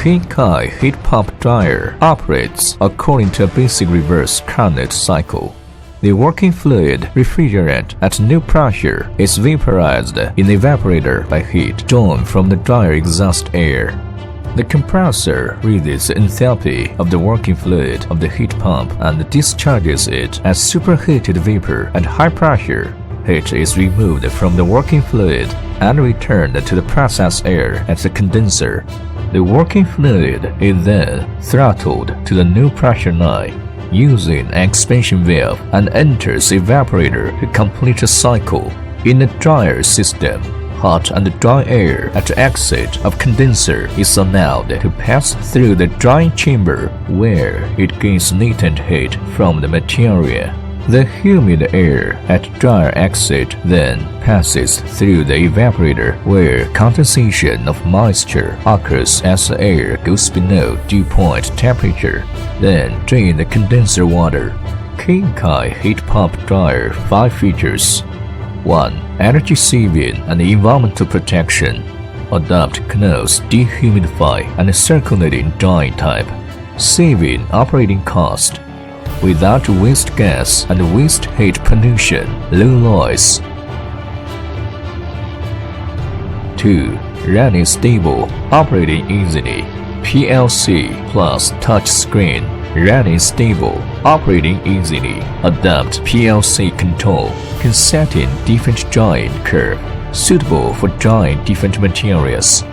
KINKAI heat pump dryer operates according to a basic reverse Carnot cycle. The working fluid refrigerant at new pressure is vaporized in the evaporator by heat drawn from the dryer exhaust air. The compressor reads the enthalpy of the working fluid of the heat pump and discharges it as superheated vapor at high pressure. Heat is removed from the working fluid and returned to the process air at the condenser. The working fluid is then throttled to the new pressure line using an expansion valve and enters the evaporator to complete the cycle. In the dryer system, hot and dry air at the exit of condenser is allowed to pass through the drying chamber where it gains latent heat from the material. The humid air at dryer exit then passes through the evaporator where condensation of moisture occurs as the air goes below dew point temperature. Then drain the condenser water. KINKAI heat pump dryer 5 features. 1. Energy saving and environmental protection. Adopt close, dehumidify and circulating drying type. Saving operating cost. Without waste gas and waste heat pollution, low noise. 2. Running stable, operating easily. PLC plus touch screen. Running stable, operating easily. Adopt PLC control, can set in different drying curve, suitable for drying different materials.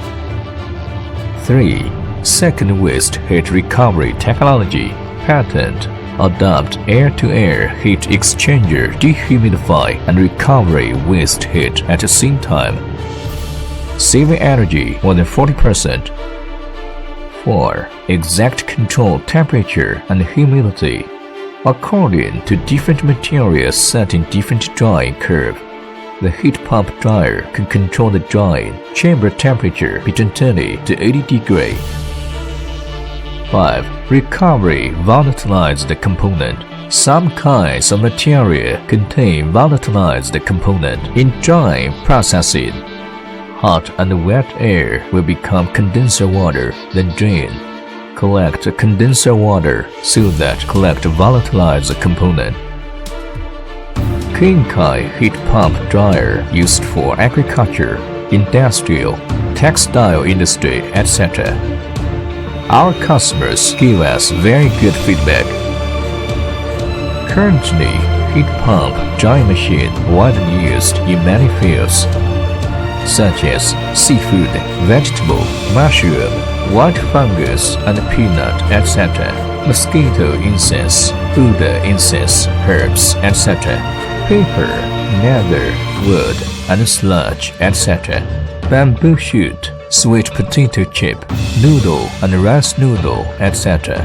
3. Second waste heat recovery technology, patent. Adopt air-to-air heat exchanger, dehumidify and recovery waste heat at the same time. Saving energy more than 40%. 4. Exact control temperature and humidity. According to different materials set in different drying curve, the heat pump dryer can control the drying chamber temperature between 20 to 80 degrees. 5. Recovery volatilized component. Some kinds of material contain volatilized component in drying processing. Hot and wet air will become condenser water, then drain. Collect condenser water so that collect volatilized component. KINKAI heat pump dryer used for agriculture, industrial, textile industry, etc. Our customers give us very good feedback. Currently, heat pump drying machine widely used in many fields, such as seafood, vegetable, mushroom, white fungus and peanut, etc. Mosquito incense, odor incense, herbs, etc. Paper, leather, wood, and sludge, etc. Bamboo shoot, sweet potato chip, noodle and rice noodle, etc.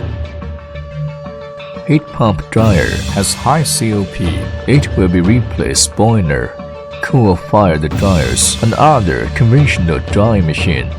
Heat pump dryer has high COP. It will be replaced boiler, coal-fired dryers, and other conventional drying machine.